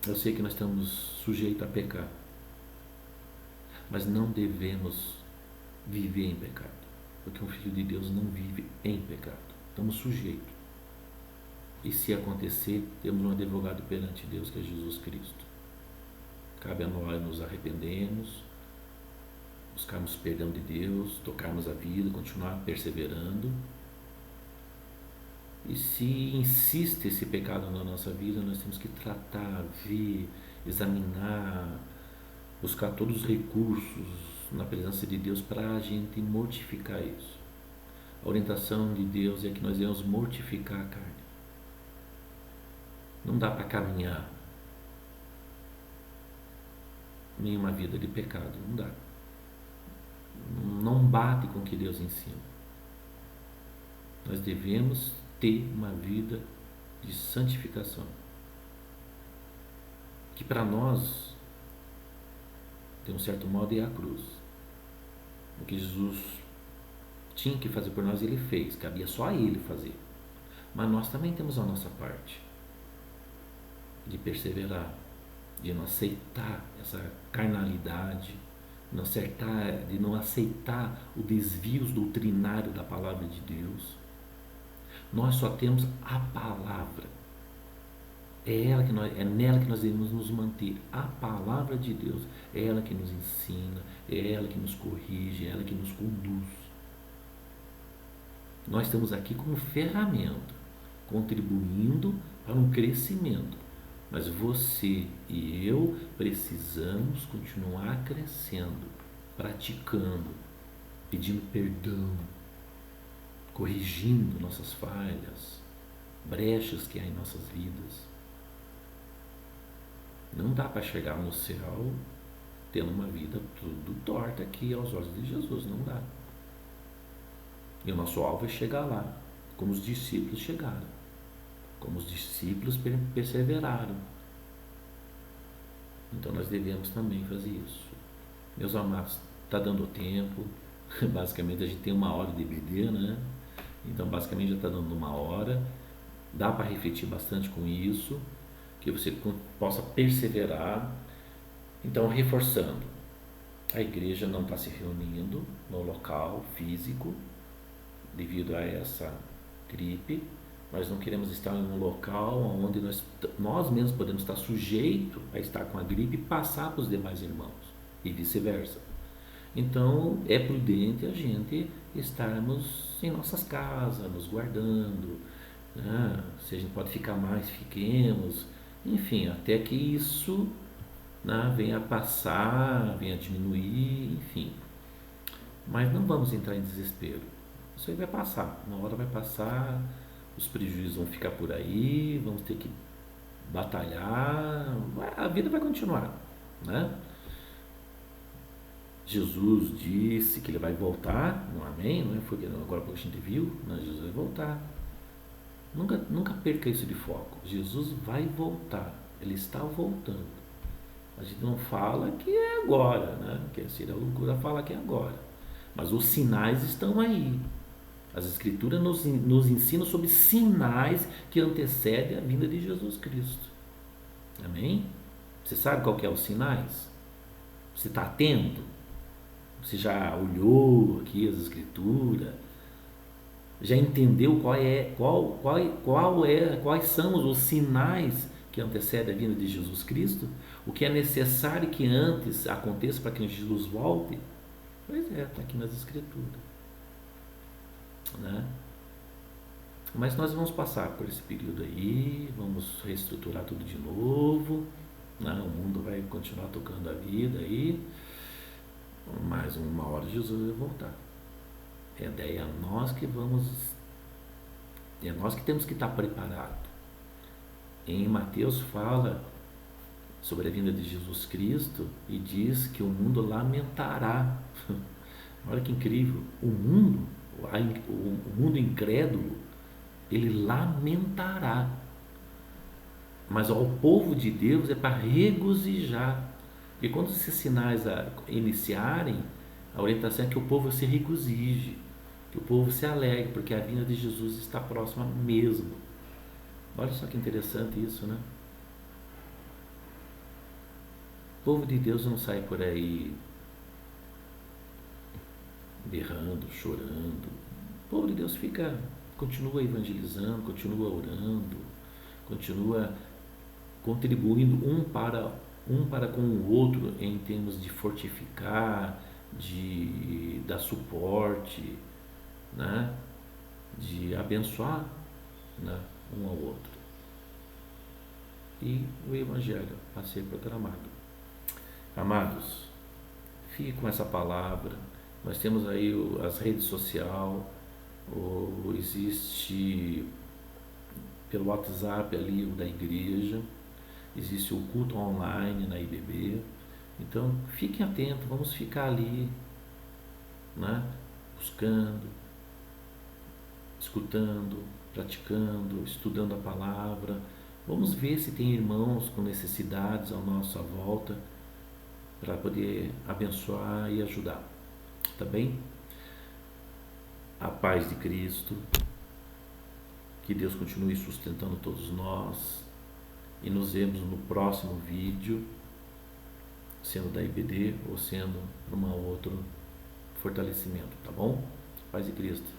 Eu sei que nós estamos sujeitos a pecar, mas não devemos viver em pecado, porque um filho de Deus não vive em pecado. Estamos sujeitos. E se acontecer, temos um advogado perante Deus, que é Jesus Cristo. Cabe a nós nos arrependermos, buscarmos perdão de Deus, tocarmos a vida, continuar perseverando. E se insiste esse pecado na nossa vida, nós temos que tratar, ver, examinar, buscar todos os recursos na presença de Deus para a gente mortificar isso. A orientação de Deus é que nós devemos mortificar a carne. Não dá para caminhar em uma vida de pecado, não dá. Não bate com o que Deus ensina. Nós devemos ter uma vida de santificação, que para nós, de um certo modo, é a cruz. O que Jesus tinha que fazer por nós, Ele fez, cabia só a Ele fazer. Mas nós também temos a nossa parte de perseverar, de não aceitar essa carnalidade, de não aceitar o desvio doutrinário da palavra de Deus. Nós só temos a palavra. É nela que nós devemos nos manter. A palavra de Deus é ela que nos ensina, é ela que nos corrige, é ela que nos conduz. Nós estamos aqui como ferramenta, contribuindo para um crescimento. Mas você e eu precisamos continuar crescendo, praticando, pedindo perdão, corrigindo nossas falhas, brechas que há em nossas vidas. Não dá para chegar no céu tendo uma vida tudo torta aqui aos olhos de Jesus, não dá. E o nosso alvo é chegar lá, como os discípulos chegaram, como os discípulos perseveraram. Então nós devemos também fazer isso. Meus amados, está dando tempo. Basicamente a gente tem 1 hora de EBD, né? Então basicamente já está dando 1 hora. Dá para refletir bastante com isso, que você possa perseverar. Então, reforçando, a igreja não está se reunindo no local físico devido a essa gripe. Nós não queremos estar em um local onde nós mesmos podemos estar sujeitos a estar com a gripe e passar para os demais irmãos, e vice-versa. Então, é prudente a gente estarmos em nossas casas, nos guardando, né? Se a gente pode ficar mais, fiquemos, enfim, até que isso, né, venha a passar, venha a diminuir, enfim. Mas não vamos entrar em desespero. Isso aí vai passar, uma hora vai passar, os prejuízos vão ficar por aí, vamos ter que batalhar, a vida vai continuar, né? Jesus disse que Ele vai voltar, não amém? Não é? Foi agora que a gente viu, né? Jesus vai voltar. Nunca perca isso de foco. Jesus vai voltar, Ele está voltando. A gente não fala que é agora, né? Que seria loucura falar que é agora. Mas os sinais estão aí. As Escrituras nos ensinam sobre sinais que antecedem a vinda de Jesus Cristo. Amém? Você sabe qual que é os sinais? Você está atento? Você já olhou aqui as Escrituras? Já entendeu quais são os sinais que antecedem a vinda de Jesus Cristo? O que é necessário que antes aconteça para que Jesus volte? Pois é, está aqui nas Escrituras, né? Mas nós vamos passar por esse período aí, vamos reestruturar tudo de novo, né? O mundo vai continuar tocando a vida aí, mas 1 hora Jesus vai voltar. É nós que temos que estar preparados. Em Mateus fala sobre a vinda de Jesus Cristo e diz que o mundo lamentará. Olha que incrível, o mundo incrédulo ele lamentará. Mas ao povo de Deus é para regozijar. E quando esses sinais iniciarem, a orientação é que o povo se regozije, que o povo se alegre, porque a vinda de Jesus está próxima mesmo. Olha só que interessante isso, né? O povo de Deus não sai por aí berrando, chorando. O povo de Deus continua evangelizando, continua orando, continua contribuindo um para com o outro em termos de fortificar, de dar suporte, né? De abençoar, né? Um ao outro. E o Evangelho a ser proclamado. Amados, fique com essa palavra. Nós temos aí as redes sociais, existe pelo WhatsApp ali o da igreja, existe o culto online na IBB. Então fiquem atentos, vamos ficar ali, né? Buscando, escutando, praticando, estudando a palavra. Vamos ver se tem irmãos com necessidades à nossa volta para poder abençoar e ajudar. Tá bem? A paz de Cristo, que Deus continue sustentando todos nós e nos vemos no próximo vídeo, sendo da IBD ou sendo para um outro fortalecimento, tá bom? Paz de Cristo.